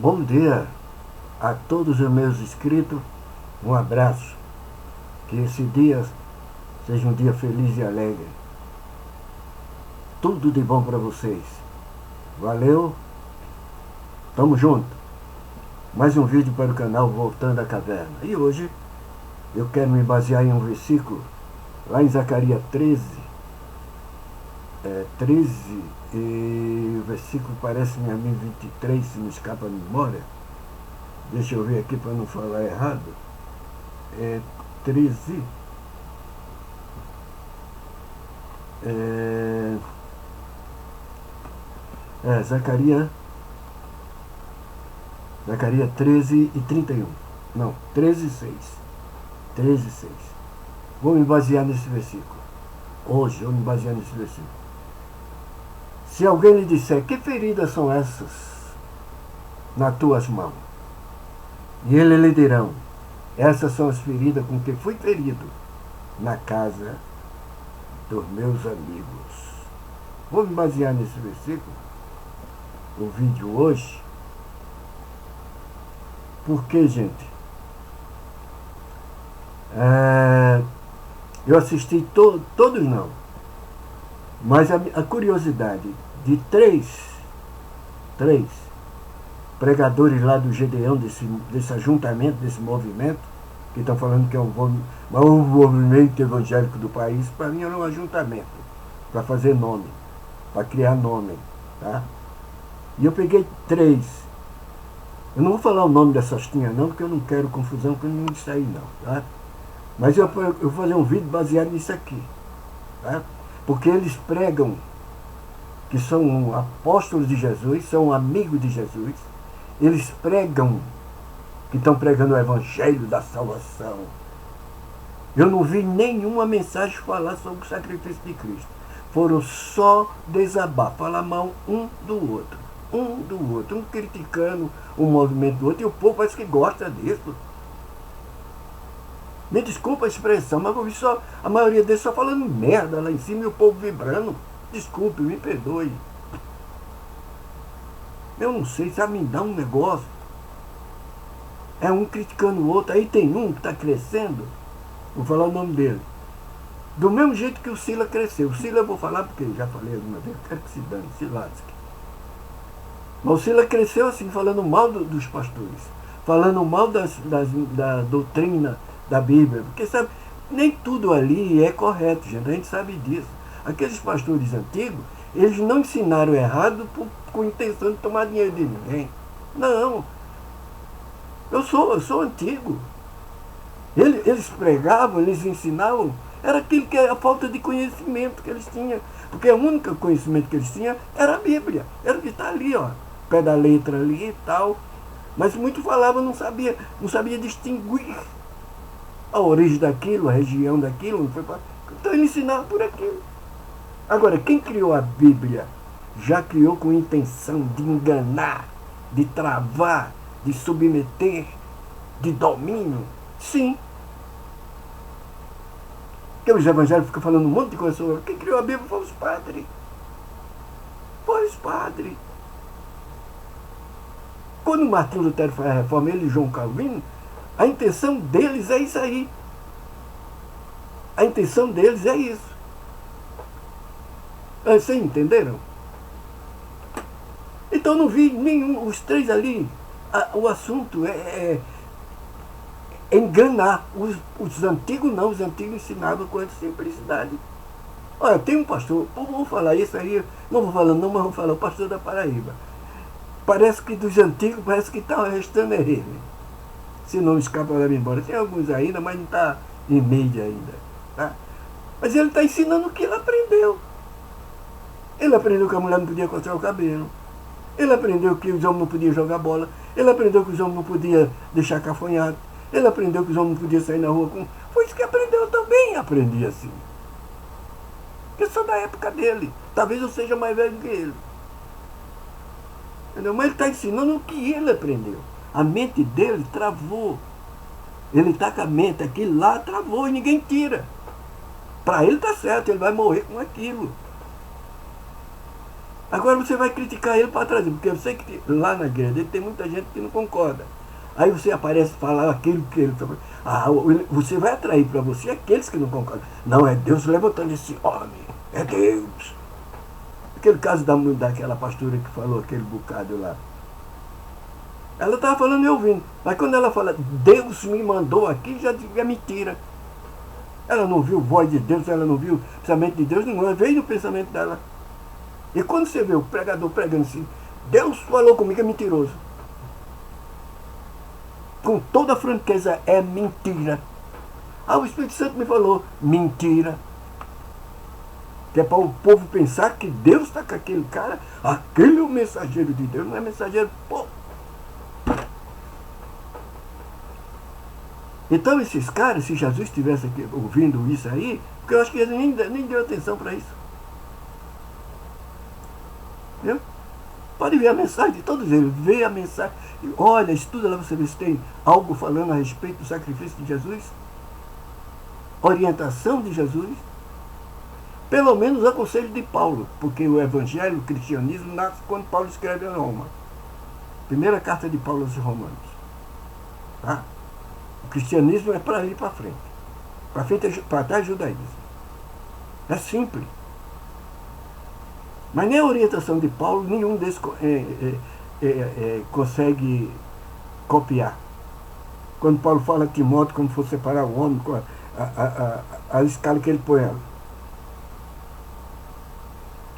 Bom dia a todos os meus inscritos. Um abraço. Que esse dia seja um dia feliz e alegre. Tudo de bom para vocês. Valeu. Tamo junto. Mais um vídeo para o canal Voltando à Caverna. E hoje eu quero me basear em um versículo lá em Zacarias 13. 13 e o versículo parece-me a mim 23, se me escapa a memória. Deixa eu ver aqui para não falar errado. 13. Zacarias 13 e 31. Não, 13 e 6. 13 e 6. Vou me basear nesse versículo. Hoje eu vou me basear nesse versículo. Se alguém lhe disser, que feridas são essas nas tuas mãos? E ele lhe dirão, essas são as feridas com que fui ferido na casa dos meus amigos. Vou me basear nesse versículo, o vídeo hoje. Porque, gente, eu assisti todos não, mas a curiosidade de três pregadores lá do Gedeão, desse ajuntamento, desse movimento, que estão falando que é o maior movimento evangélico do país. Para mim era um ajuntamento, para fazer nome, para criar nome, tá? E eu peguei três. Eu não vou falar o nome dessas tinhas não, porque eu não quero confusão com nenhum disso aí não, tá? Mas eu vou fazer um vídeo baseado nisso aqui, tá? Porque eles pregam que são apóstolos de Jesus, são amigos de Jesus. Eles pregam que estão pregando o evangelho da salvação. Eu não vi nenhuma mensagem falar sobre o sacrifício de Cristo. Foram só desabar, falar mal um do outro, um criticando o movimento do outro, e o povo parece que gosta disso. Me desculpa a expressão, mas eu vi só a maioria deles só falando merda lá em cima e o povo vibrando. Desculpe, me perdoe. Eu não sei, sabe, me dá um negócio. É um criticando o outro. Aí tem um que está crescendo, vou falar o nome dele, do mesmo jeito que o Sila cresceu. O Sila eu vou falar porque já falei alguma vez, quero que se dane, se lasque. Mas o Sila cresceu assim, falando mal dos pastores, falando mal da doutrina da Bíblia, porque sabe, nem tudo ali é correto, gente, a gente sabe disso. Aqueles pastores antigos, eles não ensinaram errado com intenção de tomar dinheiro de ninguém. Não. Eu sou antigo. Eles pregavam, eles ensinavam, era aquilo que a falta de conhecimento que eles tinham. Porque o único conhecimento que eles tinham era a Bíblia. Era o que está ali, ó, pé da letra ali e tal. Mas muito falava, não sabia distinguir a origem daquilo, a região daquilo. Então ele ensinava por aquilo. Agora, quem criou a Bíblia já criou com intenção de enganar, de travar, de submeter, de domínio. Sim. Porque os evangélicos ficam falando um monte de coisa sobre quem criou a Bíblia foi os padres. Foi os padres. Quando Martim Lutero faz a reforma, ele e João Calvino, a intenção deles é isso aí. A intenção deles é isso. Vocês entenderam? Então não vi nenhum, os três ali, o assunto é enganar. Os antigos não, os antigos ensinavam com essa simplicidade. Olha, tem um pastor, vou falar isso aí, não vou falar não, mas vou falar, o pastor da Paraíba. Parece que dos antigos, parece que está restando ele. Se não escapa da memória. Tem alguns ainda, mas não está em mídia ainda. Tá? Mas ele está ensinando o que ele aprendeu. Ele aprendeu que a mulher não podia cortar o cabelo. Ele aprendeu que os homens não podiam jogar bola. Ele aprendeu que os homens não podiam deixar cafonhado. Ele aprendeu que os homens não podiam sair na rua com... Foi isso que aprendeu, eu também aprendi assim. Eu sou da época dele. Talvez eu seja mais velho que ele. Entendeu? Mas ele está ensinando o que ele aprendeu. A mente dele travou. Ele está com a mente, aquilo lá travou e ninguém tira. Para ele está certo, ele vai morrer com aquilo. Agora você vai criticar ele para trás, porque eu sei que lá na igreja dele tem muita gente que não concorda. Aí você aparece e fala aquilo que ele... você vai atrair para você aqueles que não concordam. Não, é Deus levantando esse homem. É Deus. Aquele caso daquela pastora que falou aquele bocado lá. Ela estava falando e ouvindo. Mas quando ela fala, Deus me mandou aqui, já é mentira. Ela não viu voz de Deus, ela não viu pensamento de Deus, não veio no pensamento dela. E quando você vê o pregador pregando assim, Deus falou comigo, é mentiroso. Com toda a franqueza, é mentira. O Espírito Santo me falou, mentira. Que é para o povo pensar que Deus está com aquele cara, aquele é o mensageiro de Deus, não é mensageiro, pô. Então esses caras, se Jesus estivesse aqui ouvindo isso aí, porque eu acho que ele nem deu atenção para isso. Viu? Pode ver a mensagem de todos eles, vê a mensagem, olha, estuda lá, você vê se tem algo falando a respeito do sacrifício de Jesus, orientação de Jesus, pelo menos o conselho de Paulo, porque o evangelho, o cristianismo nasce quando Paulo escreve a Roma. Primeira carta de Paulo aos Romanos. Tá? O cristianismo é para ir para frente. Para frente, para trás, judaísmo. É simples. Mas nem a orientação de Paulo, nenhum desses consegue copiar. Quando Paulo fala a Timóteo como for separar o homem, com a escala que ele põe ela.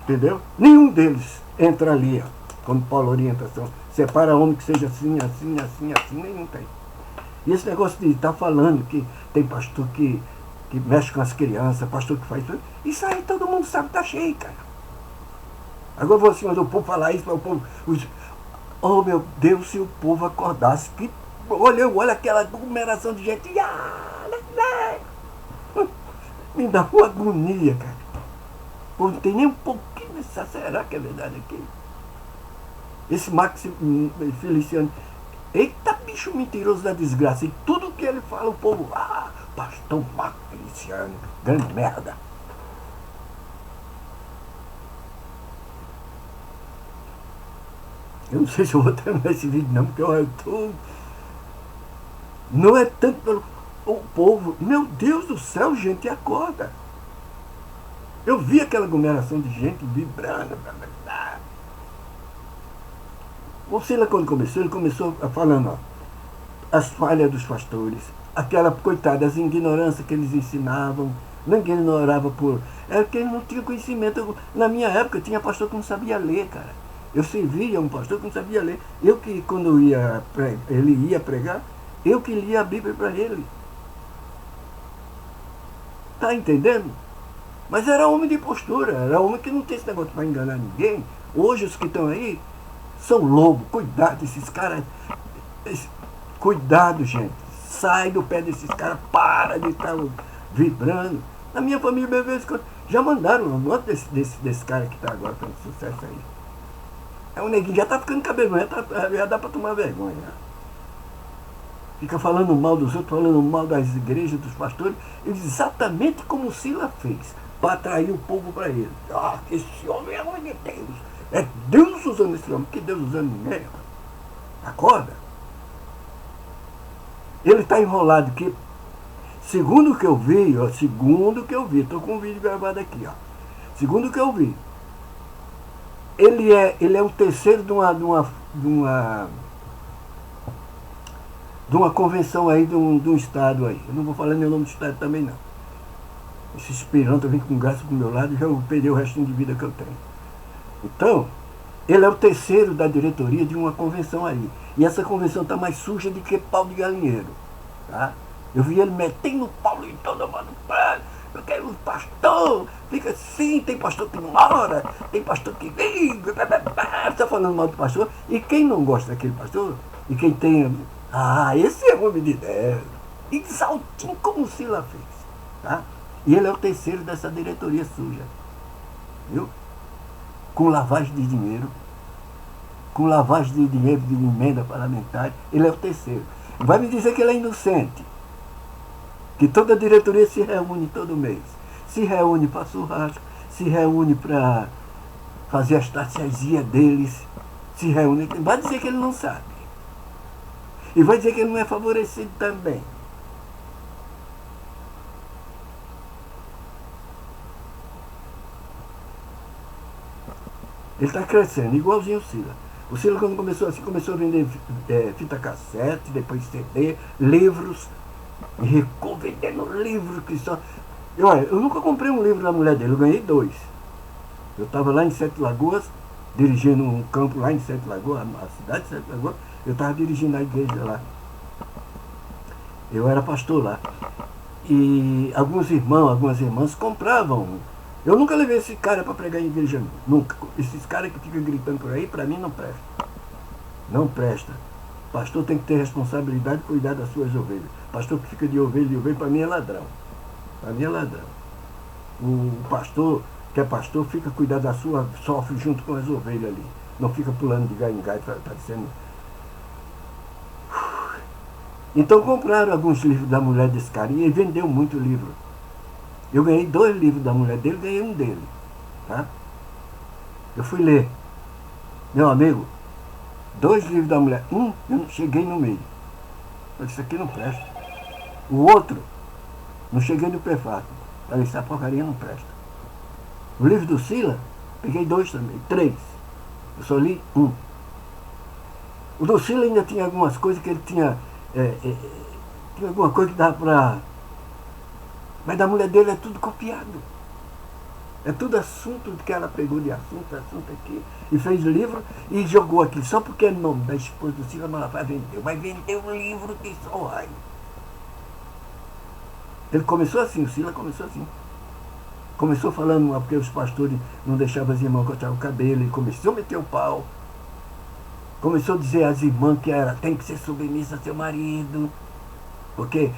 Entendeu? Nenhum deles entra ali, quando Paulo orientação. Separa homem que seja assim, assim, assim, assim, nenhum tem. E esse negócio de estar falando que tem pastor que mexe com as crianças, pastor que faz tudo, isso aí todo mundo sabe que tá cheio, cara. Agora você mandou o povo falar isso, mas o povo... Oh, meu Deus, se o povo acordasse, que olha aquela aglomeração de gente, me dá uma agonia, cara. O povo não tem nem um pouquinho, será que é verdade aqui? Esse Max Feliciano, eita bicho mentiroso da desgraça, e tudo que ele fala, o povo, pastor Max Feliciano, grande merda. Eu não sei se eu vou terminar esse vídeo não, porque eu tô... Não é tanto pelo... O povo, meu Deus do céu, gente, acorda. Eu vi aquela aglomeração de gente vibrando. O Sila, quando começou, ele começou falando, as falhas dos pastores, aquela, coitada, as ignorâncias que eles ensinavam, ninguém ignorava por... Era que ele não tinha conhecimento. Na minha época, tinha pastor que não sabia ler, cara. Eu servia um pastor que não sabia ler. Eu que, quando ele ia pregar, eu que lia a Bíblia para ele. Tá entendendo? Mas era homem de postura, era homem que não tem esse negócio para enganar ninguém. Hoje os que estão aí são lobos. Cuidado, esses caras. Cuidado, gente. Sai do pé desses caras, para de estar vibrando. Na minha família, já mandaram um monte desse cara que está agora fazendo sucesso aí. É um neguinho, já tá ficando cabelo, já dá para tomar vergonha. Fica falando mal dos outros, falando mal das igrejas, dos pastores, exatamente como o Sila fez, para atrair o povo para ele. Esse homem é homem de Deus. É Deus usando esse homem, que Deus usando ninguém. Acorda. Ele está enrolado aqui. Segundo o que eu vi, estou com um vídeo gravado aqui, segundo o que eu vi, ele é o terceiro de uma convenção aí de um estado aí. Eu não vou falar nem o nome do estado também não. Esse espiranta vem com graça pro meu lado e já vou perder o restinho de vida que eu tenho. Então, ele é o terceiro da diretoria de uma convenção aí. E essa convenção está mais suja do que pau de galinheiro. Tá? Eu vi ele metendo pau em todo mundo. Eu quero um pastor, fica assim, tem pastor que mora, tem pastor que liga, está falando mal do pastor. E quem não gosta daquele pastor, e quem tem, esse é homem de Deus, exaltinho como o Sila fez. Tá? E ele é o terceiro dessa diretoria suja. Viu? Com lavagem de dinheiro, de emenda parlamentar, ele é o terceiro. Vai me dizer que ele é inocente. Que toda a diretoria se reúne todo mês. Se reúne para churrasco, se reúne para fazer as tarsiasias deles, se reúnem. Vai dizer que ele não sabe. E vai dizer que ele não é favorecido também. Ele está crescendo, igualzinho o Sila. O Sila, quando começou assim, começou a vender fita cassete, depois CD, livros, e ficou vendendo livros que só... Eu nunca comprei um livro da mulher dele, eu ganhei 2. Eu estava lá em Sete Lagoas, dirigindo um campo lá em Sete Lagoas, a cidade de Sete Lagoas, eu estava dirigindo a igreja lá. Eu era pastor lá. E alguns irmãos, algumas irmãs compravam. Eu nunca levei esse cara para pregar em igreja, nunca. Esses caras que ficam gritando por aí, para mim não presta. Não presta. Pastor tem que ter responsabilidade de cuidar das suas ovelhas. Pastor que fica de ovelha, para mim é ladrão. Para mim é ladrão. O pastor, que é pastor, fica cuidar da sua, sofre junto com as ovelhas ali. Não fica pulando de galho em galho, parecendo... Então compraram alguns livros da mulher desse cara e ele vendeu muito livro. Eu ganhei 2 livros da mulher dele, ganhei um dele. Tá? Eu fui ler. Meu amigo, 2 livros da mulher. Um, eu não cheguei no meio. Eu disse, isso aqui não presta. O outro, não cheguei no prefácio. Falei, essa porcaria não presta. O livro do Sila, peguei 2 também, 3. Eu só li 1. O do Sila ainda tinha algumas coisas que ele tinha... tinha alguma coisa que dava para... Mas da mulher dele é tudo copiado. É tudo assunto que ela pegou de assunto aqui, e fez livro e jogou aqui. Só porque é nome da esposa do Sila, ela vai vender. Vai vender um livro que só vai. Ele começou assim, o Sila começou assim. Começou falando porque os pastores não deixavam as irmãs cortar o cabelo, ele começou a meter o pau. Começou a dizer às irmãs que tem que ser submissa a seu marido. Porque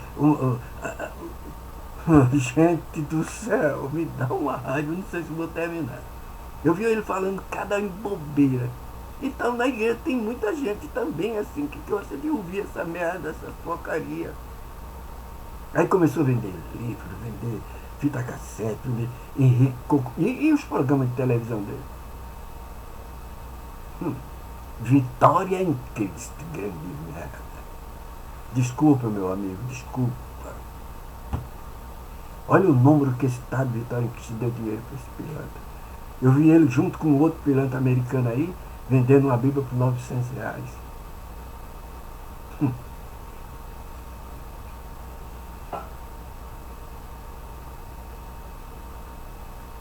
gente do céu, me dá uma raiva, não sei se vou terminar. Eu vi ele falando cada bobeira. Então na igreja tem muita gente também assim que gosta de ouvir essa merda, essa porcaria. Aí começou a vender livro, vender fita cassete, vender Henrique Coco, e os programas de televisão dele. Vitória em Cristo, grande merda. Desculpa, meu amigo, desculpa. Olha o número que esse tal de Vitória em Cristo deu dinheiro para esse pilantra. Eu vi ele junto com outro pilantra americano aí, vendendo uma Bíblia por R$900.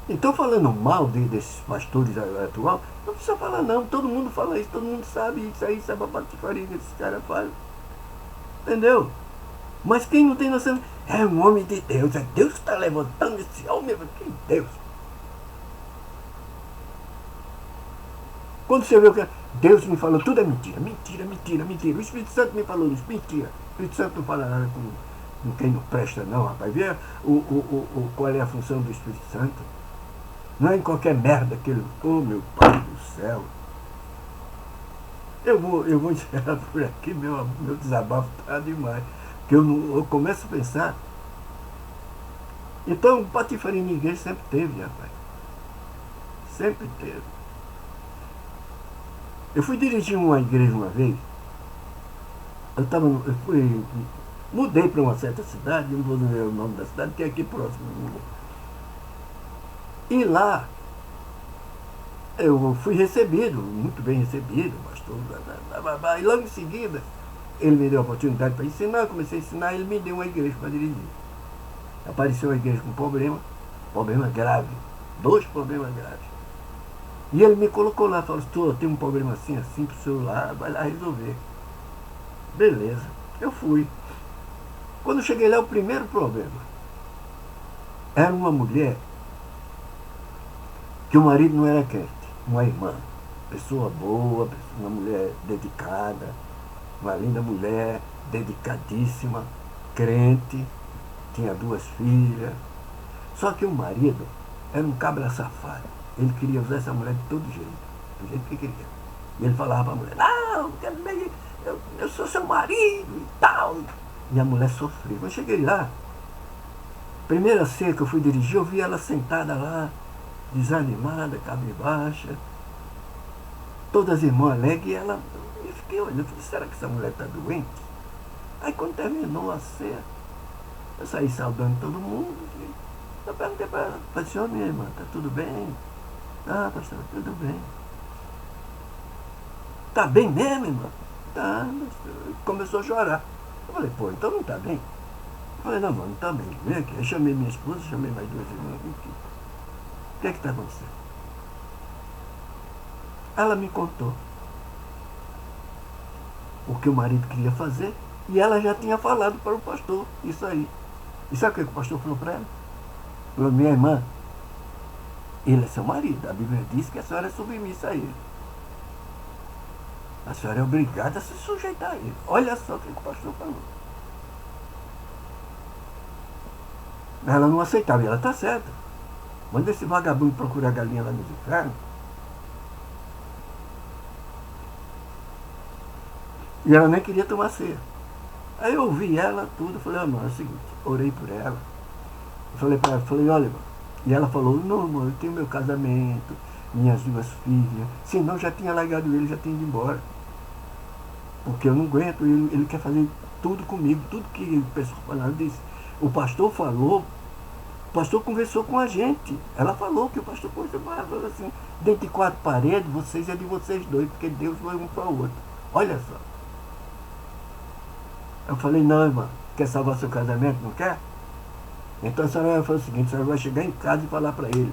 Então, falando mal desses pastores atual, não precisa falar não, todo mundo fala isso, todo mundo sabe isso aí, sabe a patifaria que esses caras fazem. Entendeu? Mas quem não tem noção, é um homem de Deus, é Deus que está levantando esse homem, que Deus. Quando você vê o que Deus me falou, tudo é mentira, mentira, mentira, mentira. O Espírito Santo me falou isso, mentira. O Espírito Santo não fala nada com quem não presta não, rapaz. Vê qual é a função do Espírito Santo. Não é em qualquer merda que ele... Oh, meu Pai do céu. Eu vou encerrar por aqui, meu desabafo está demais. Porque eu começo a pensar. Então, patifaria na igreja sempre teve, rapaz. Sempre teve. Eu fui dirigir uma igreja uma vez. Mudei para uma certa cidade, não vou dizer o nome da cidade, que é aqui próximo. E lá, eu fui recebido, muito bem recebido, pastor, e logo em seguida, ele me deu a oportunidade para ensinar, eu comecei a ensinar, ele me deu uma igreja para dirigir. Apareceu uma igreja com problema grave, 2 problemas graves. E ele me colocou lá, falou, tem um problema assim, pro senhor lá, vai lá resolver. Beleza, eu fui. Quando eu cheguei lá, o primeiro problema era uma mulher que o marido não era crente, uma irmã, pessoa boa, uma mulher dedicada, uma linda mulher, dedicadíssima, crente, tinha 2 filhas. Só que o marido era um cabra safado. Ele queria usar essa mulher de todo jeito, do jeito que queria. E ele falava para a mulher, não, eu sou seu marido e tal. E a mulher sofreu. Quando eu cheguei lá, primeira ceia que eu fui dirigir, eu vi ela sentada lá, desanimada, cabibaixa, todas as irmãs alegres, e ela, eu fiquei olhando, falei, será que essa mulher está doente? Aí quando terminou a ceia, eu saí saudando todo mundo, eu perguntei para ela, senhor, minha irmã, está tudo bem? Ah, pastor, tudo bem. Tá bem mesmo, irmã? Tá, começou a chorar. Eu falei, pô, então não tá bem? Eu falei, não, mano, não tá bem. Vem aqui. Aí chamei minha esposa, chamei mais duas irmãs. Vem aqui. O que é que tá acontecendo? Ela me contou o que o marido queria fazer e ela já tinha falado para o pastor isso aí. E sabe o que o pastor falou para ela? Falou, minha irmã, ele é seu marido. A Bíblia diz que a senhora é submissa a ele. A senhora é obrigada a se sujeitar a ele. Olha só o que o pastor falou. Ela não aceitava, e ela está certa. Manda esse vagabundo procurar galinha lá nos infernos. E ela nem queria tomar ceia. Aí eu ouvi ela tudo, falei, ah, mano, é o seguinte, orei por ela. Eu falei para ela, falei, olha, mano. E ela falou, não, mano, eu tenho meu casamento, minhas duas filhas. Senão já tinha largado ele, já tinha ido embora. Porque eu não aguento, ele quer fazer tudo comigo, tudo que o pessoal falava, disse. O pastor falou, o pastor conversou com a gente. Ela falou que o pastor conversou com ela, falou assim, dentro de quatro paredes, vocês é de vocês dois, porque Deus foi um para o outro. Olha só. Eu falei, não, irmã, quer salvar seu casamento, não quer? Então a senhora falou o seguinte, a senhora vai chegar em casa e falar para ele,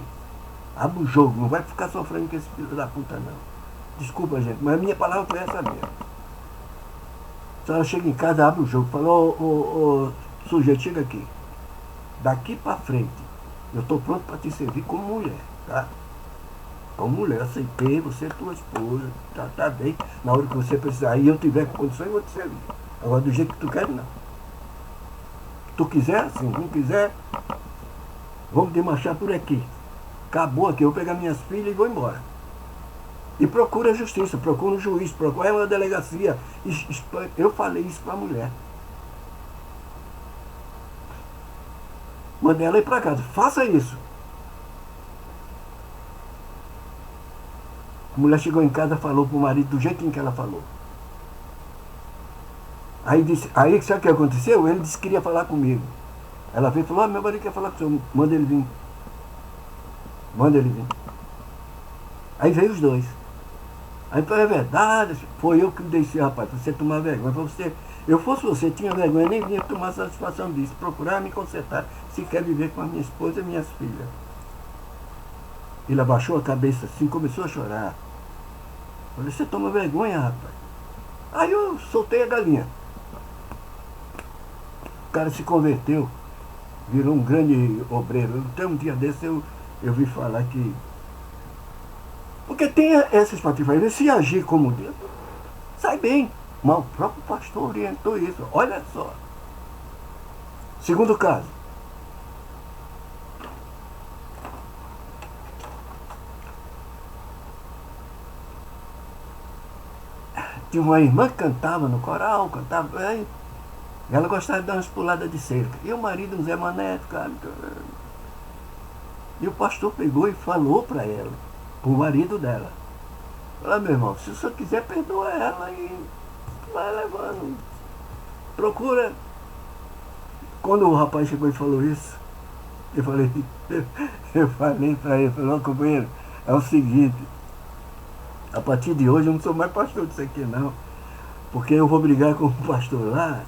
abre o jogo, não vai ficar sofrendo com esse filho da puta não. Desculpa, gente, mas a minha palavra foi essa mesmo. A senhora chega em casa, abre o jogo, fala, ô, sujeito, chega aqui. Daqui para frente, eu estou pronto para te servir como mulher, tá? Como mulher, aceitei, você é tua esposa, tá bem. Na hora que você precisar, e eu tiver condições, eu vou te servir. Agora, do jeito que tu quer, não. Tu quiser, sim, não quiser, vamos desmanchar por aqui. Acabou aqui, eu vou pegar minhas filhas e vou embora. E procura a justiça, procura um juiz, procura uma delegacia. Eu falei isso para a mulher. Mandei ela ir para casa, faça isso. A mulher chegou em casa, falou pro marido do jeitinho que ela falou. Aí sabe o que aconteceu? Ele disse que queria falar comigo. Ela veio e falou, meu marido quer falar com o senhor, manda ele vir. Manda ele vir. Aí veio os dois. Aí falou, é verdade, foi eu que disse, rapaz, pra você tomar vergonha. Pra você, eu fosse você, tinha vergonha, nem vinha tomar satisfação disso, procurar me consertar, se quer viver com a minha esposa e minhas filhas. Ele abaixou a cabeça assim, começou a chorar. Eu falei, você toma vergonha, rapaz. Aí eu soltei a galinha. O cara se converteu, virou um grande obreiro. Até um dia desse eu vi falar que... Porque tem essas patifarias, se agir como Deus, sai bem. Mas o próprio pastor orientou isso. Olha só. Segundo caso. Tinha uma irmã que cantava no coral, cantava bem. Ela gostava de dar umas puladas de cerca. E o marido, um Zé Mané, ficava... E o pastor pegou e falou para ela, pro marido dela. Falou, meu irmão, se o senhor quiser, perdoa ela e vai levando. Procura. Quando o rapaz chegou e falou isso, eu falei para ele, falei, companheiro, é o seguinte, a partir de hoje eu não sou mais pastor disso aqui não, porque eu vou brigar com o pastor lá,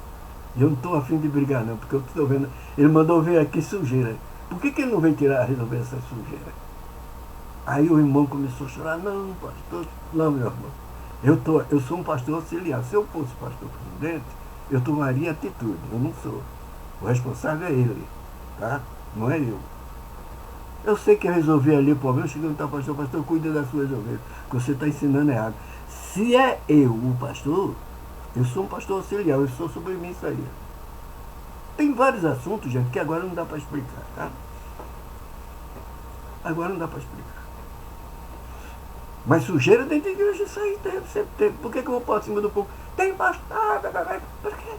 e eu não estou afim de brigar não, porque eu estou vendo, ele mandou ver aqui sujeira. Por que ele não vem resolver essa sujeira? Aí o irmão começou a chorar, não, pastor, não, meu irmão, eu sou um pastor auxiliar, se eu fosse pastor presidente, eu tomaria atitude, eu não sou. O responsável é ele, tá? Não é eu. Eu sei que eu resolvi ali o problema, cheguei no tal pastor, cuida das suas ovelhas, que você está ensinando errado. Se é eu, o pastor, eu sou um pastor auxiliar, eu sou submisso a ele. Tem vários assuntos, gente, que agora não dá para explicar, tá? Agora não dá para explicar. Mas sujeira dentro da igreja, isso aí teve, sempre teve. Por que eu vou pôr acima do povo? Tem bastarda, por quê?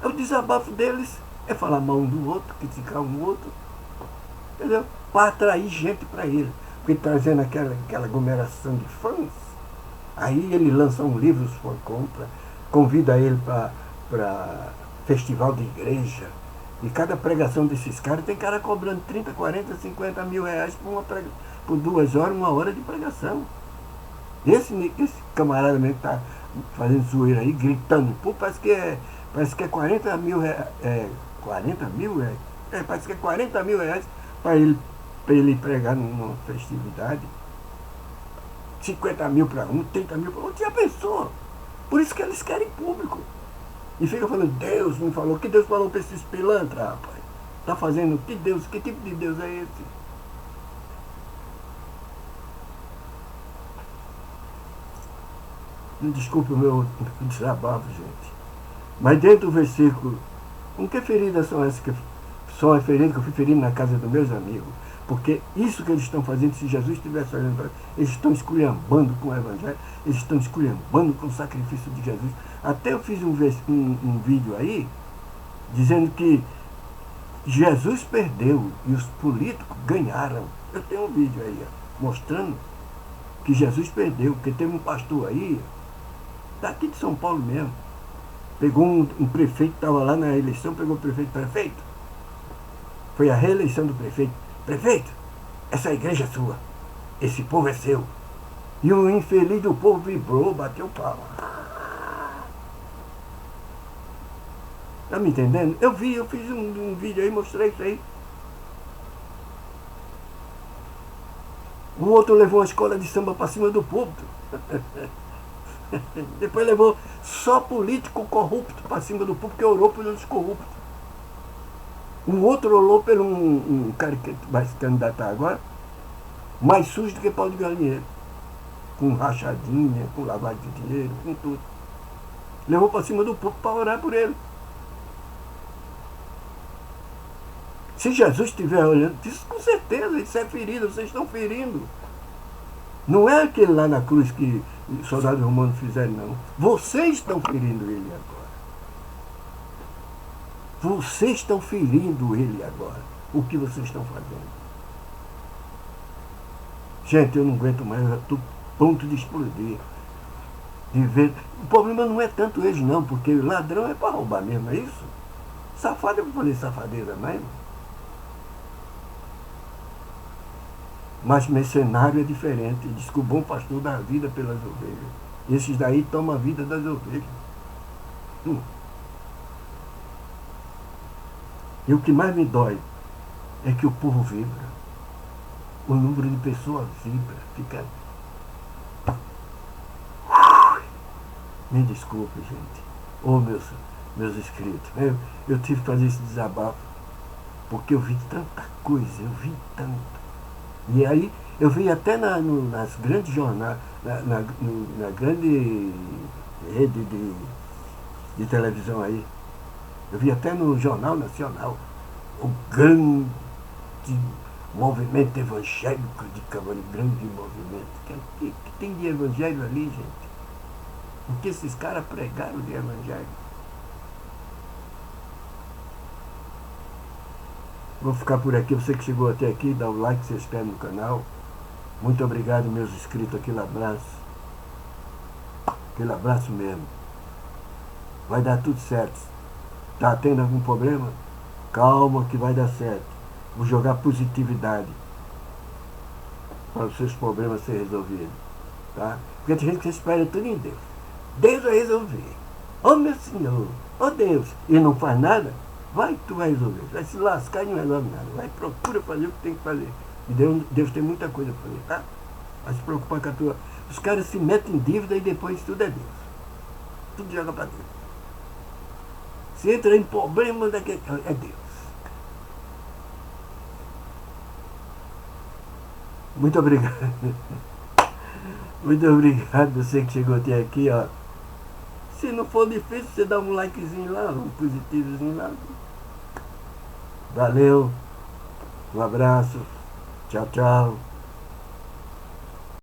O desabafo deles é falar mal um do outro, criticar um do outro. Entendeu? para atrair gente para ele. Porque trazendo aquela aglomeração de fãs, aí ele lança um livro, se for compra, convida ele para festival de igreja. E cada pregação desses caras, tem cara cobrando 30, 40, 50 mil reais por 2 horas, 1 hora de pregação. Esse camarada mesmo que está fazendo zoeira aí, gritando, pô, parece que é 40 mil reais. 40 mil reais? Parece que é 40 mil reais para ele pregar numa festividade. 50 mil para um, 30 mil para outro. Já pensou? Por isso que eles querem público. E fica falando, Deus me falou. Que Deus falou para esses pilantras, rapaz? Tá fazendo que Deus? Que tipo de Deus é esse? Desculpe o meu desabafo, gente. Mas dentro do versículo, com que feridas são essas que são as feridas que eu fui ferindo na casa dos meus amigos? Porque isso que eles estão fazendo, se Jesus estivesse olhando para eles, eles estão esculhambando com o Evangelho, eles estão esculhambando com o sacrifício de Jesus. Até eu fiz um vídeo aí, dizendo que Jesus perdeu e os políticos ganharam. Eu tenho um vídeo aí, mostrando que Jesus perdeu, porque teve um pastor aí, daqui de São Paulo mesmo, pegou um prefeito que estava lá na eleição, pegou o prefeito. Foi a reeleição do prefeito. Prefeito, essa igreja é sua, esse povo é seu. E o infeliz do povo vibrou, bateu palma. Tá me entendendo? Eu fiz um vídeo aí, mostrei isso aí. O outro levou uma escola de samba para cima do púlpito. Depois levou só político corrupto para cima do púlpito, que orou pelos corruptos. O outro orou por um cara que vai se candidatar agora, mais sujo do que pau de galinheiro. Com rachadinha, com lavagem de dinheiro, com tudo. Levou para cima do púlpito para orar por ele. Se Jesus estiver olhando, isso com certeza, isso é ferido, vocês estão ferindo. Não é aquele lá na cruz que os soldados romanos fizeram, não. Vocês estão ferindo ele agora. Vocês estão ferindo ele agora. O que vocês estão fazendo? Gente, eu não aguento mais, eu já estou ponto de explodir. De ver. O problema não é tanto eles não, porque ladrão é para roubar mesmo, é isso? Safado é para fazer safadeza mesmo. Mas mercenário é diferente. Diz que o bom pastor dá a vida pelas ovelhas. Esses daí tomam a vida das ovelhas. E o que mais me dói é que o povo vibra. O número de pessoas vibra. Fica... Me desculpe, gente. Ô, meus inscritos. Eu tive que fazer esse desabafo. Porque eu vi tanta coisa. Eu vi tanto. E aí eu vi até nas grandes jornais, na grande rede de televisão aí, eu vi até no Jornal Nacional, o grande movimento evangélico de Cavani, grande movimento. Que tem de evangelho ali, gente? O que esses caras pregaram de evangelho? Vou ficar por aqui. Você que chegou até aqui, dá o like, se inscreve no canal. Muito obrigado, meus inscritos. Aquele abraço. Aquele abraço mesmo. Vai dar tudo certo. Tá tendo algum problema? Calma que vai dar certo. Vou jogar positividade para os seus problemas serem resolvidos. Tá? Porque tem gente que espera tudo em Deus. Deus vai resolver. Oh, meu Senhor. Oh, Deus. E não faz nada? Vai que tu vai resolver. Vai se lascar e não resolve nada. Vai, procura fazer o que tem que fazer. E Deus tem muita coisa para fazer, tá? Vai se preocupar com a tua... Os caras se metem em dívida e depois tudo é Deus. Tudo joga para Deus. Se entra em problema, é Deus. Muito obrigado. Muito obrigado você que chegou até aqui, ó. Se não for difícil, você dá um likezinho lá, um positivozinho lá. Valeu. Um abraço. Tchau, tchau.